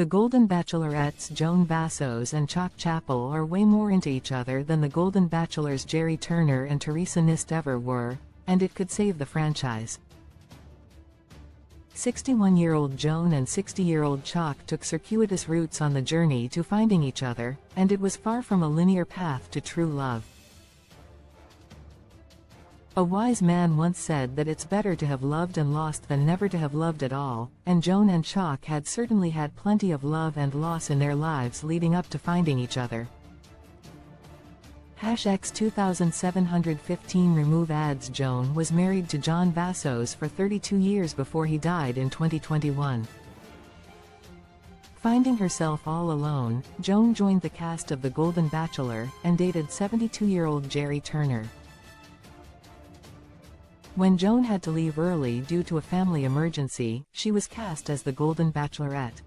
The Golden Bachelorette's Joan Vassos and Chock Chapple are way more into each other than the Golden Bachelor's Gerry and Theresa Nist ever were, and it could save the franchise. 61-year-old Joan and 60-year-old Chock took circuitous routes on the journey to finding each other, and it was far from a linear path to true love. A wise man once said that it's better to have loved and lost than never to have loved at all, and Joan and Chock had certainly had plenty of love and loss in their lives leading up to finding each other. #X 2715 remove ads. Joan was married to Joan Vassos for 32 years before he died in 2021. Finding herself all alone, Joan joined the cast of The Golden Bachelor, and dated 72-year-old Gerry. When Joan had to leave early due to a family emergency, she was cast as the Golden Bachelorette.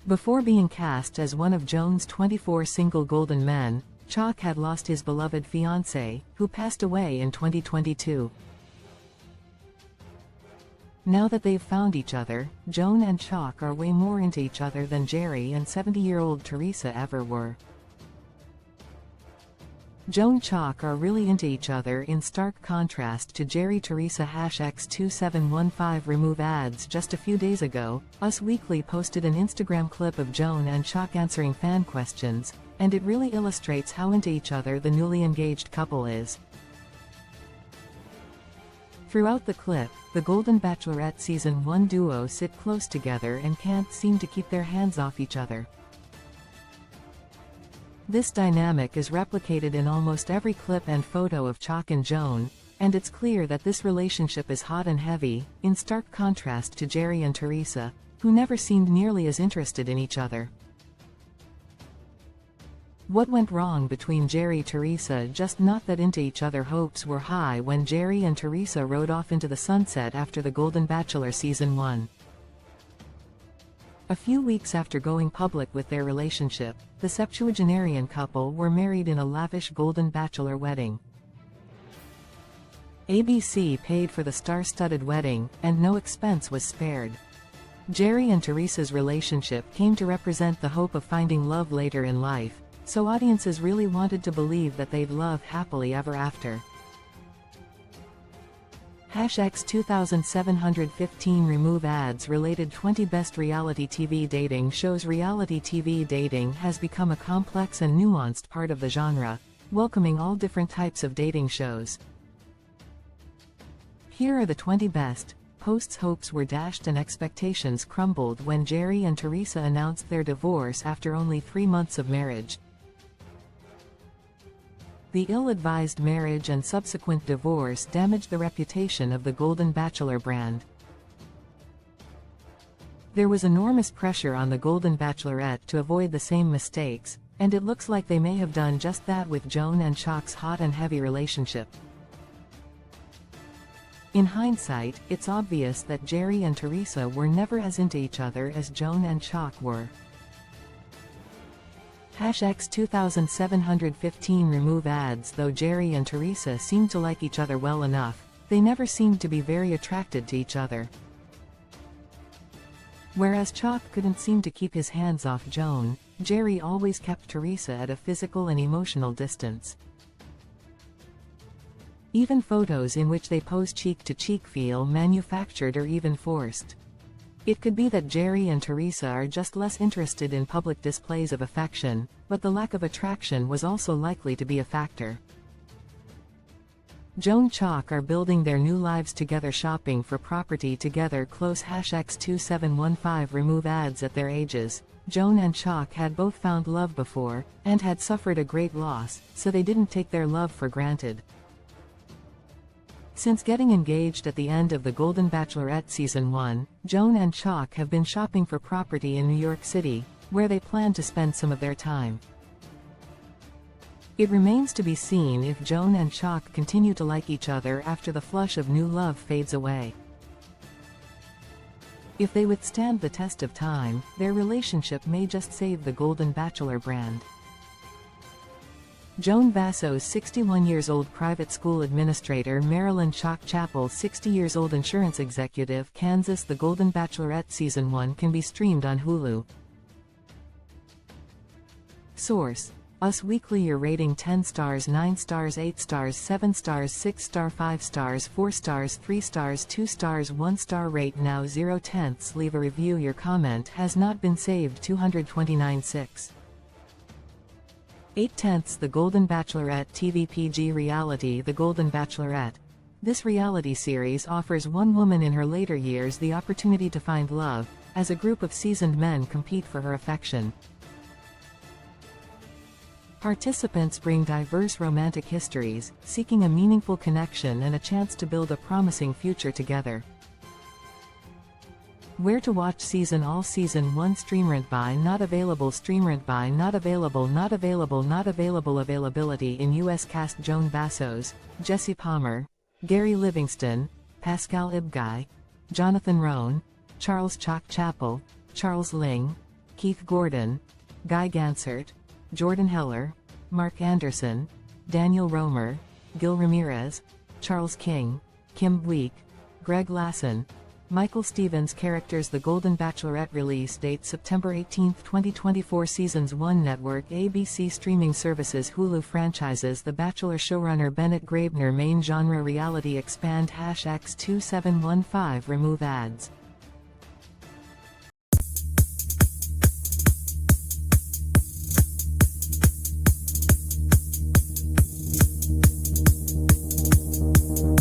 Before being cast as one of Joan's 24 single golden men, Chock had lost his beloved fiancée, who passed away in 2022. Now that they've found each other, Joan and Chock are way more into each other than Gerry and 70-year-old Theresa ever were. Joan and Chock are really into each other in stark contrast to Gerry. Theresa #X 2715 remove ads. Just a few days ago, Us Weekly posted an Instagram clip of Joan and Chock answering fan questions, and it really illustrates how into each other the newly engaged couple is. Throughout the clip, the Golden Bachelorette Season 1 duo sit close together and can't seem to keep their hands off each other. This dynamic is replicated in almost every clip and photo of Chock and Joan, and it's clear that this relationship is hot and heavy, in stark contrast to Gerry and Theresa, who never seemed nearly as interested in each other. What went wrong between Gerry and Theresa? Just not that into each other. Hopes were high when Gerry and Theresa rode off into the sunset after The Golden Bachelor Season 1. A few weeks after going public with their relationship, the septuagenarian couple were married in a lavish Golden Bachelor wedding. ABC paid for the star-studded wedding, and no expense was spared. Gerry and Theresa's relationship came to represent the hope of finding love later in life, so audiences really wanted to believe that they'd love happily ever after. #X 2715 remove ads. Related 20 best reality TV dating shows. Reality TV dating has become a complex and nuanced part of the genre, welcoming all different types of dating shows. Here are the 20 best. Hosts' hopes were dashed and expectations crumbled when Gerry and Theresa announced their divorce after only 3 months of marriage. The ill-advised marriage and subsequent divorce damaged the reputation of the Golden Bachelor brand. There was enormous pressure on the Golden Bachelorette to avoid the same mistakes, and it looks like they may have done just that with Joan and Chock's hot and heavy relationship. In hindsight, it's obvious that Gerry and Theresa were never as into each other as Joan and Chock were. #X 2715 remove ads. Though Gerry and Theresa seemed to like each other well enough, they never seemed to be very attracted to each other. Whereas Chock couldn't seem to keep his hands off Joan, Gerry always kept Theresa at a physical and emotional distance. Even photos in which they pose cheek to cheek feel manufactured or even forced. It could be that Gerry and Theresa are just less interested in public displays of affection, but the lack of attraction was also likely to be a factor. Joan and Chock are building their new lives together, shopping for property together close. #X 2715 remove ads. At their ages, Joan and Chock had both found love before, and had suffered a great loss, so they didn't take their love for granted. Since getting engaged at the end of The Golden Bachelorette Season 1, Joan and Chock have been shopping for property in New York City, where they plan to spend some of their time. It remains to be seen if Joan and Chock continue to like each other after the flush of new love fades away. If they withstand the test of time, their relationship may just save the Golden Bachelor brand. Joan Vassos 61 years old private school administrator Vassos Chock Chapple 60 years old insurance executive Kansas. The Golden Bachelorette Season 1 can be streamed on Hulu. Source: Us Weekly. Your rating: 10 stars, 9 stars, 8 stars, 7 stars, 6 star, 5 stars, 4 stars, 3 stars, 2 stars, 1 star. Rate now 0/10. Leave a review. Your comment has not been saved. 229.6 8/10. The Golden Bachelorette TV PG reality. The Golden Bachelorette. This reality series offers one woman in her later years the opportunity to find love, as a group of seasoned men compete for her affection. Participants bring diverse romantic histories, seeking a meaningful connection and a chance to build a promising future together. Where to watch season. All season 1 streamed by not available. Streamed by not available. Not available. Not available. Availability in U.S. cast: Joan Vassos, Jesse Palmer, Gerry Livingston, Pascal Ibgay, Jonathan Roan, Charles Chock Chapple, Charles Ling, Keith Gordon, Guy Gansert, Jordan Heller, Mark Anderson, Daniel Romer, Gil Ramirez, Charles King, Kim Bleak, Greg Lasson, Michael Stevens. Characters. The Golden Bachelorette. Release date: September 18, 2024. Seasons 1 Network, ABC Streaming Services, Hulu. Franchises: The Bachelor. Showrunner Bennett Graebner. Main genre reality. Expand #X2715 Remove ads.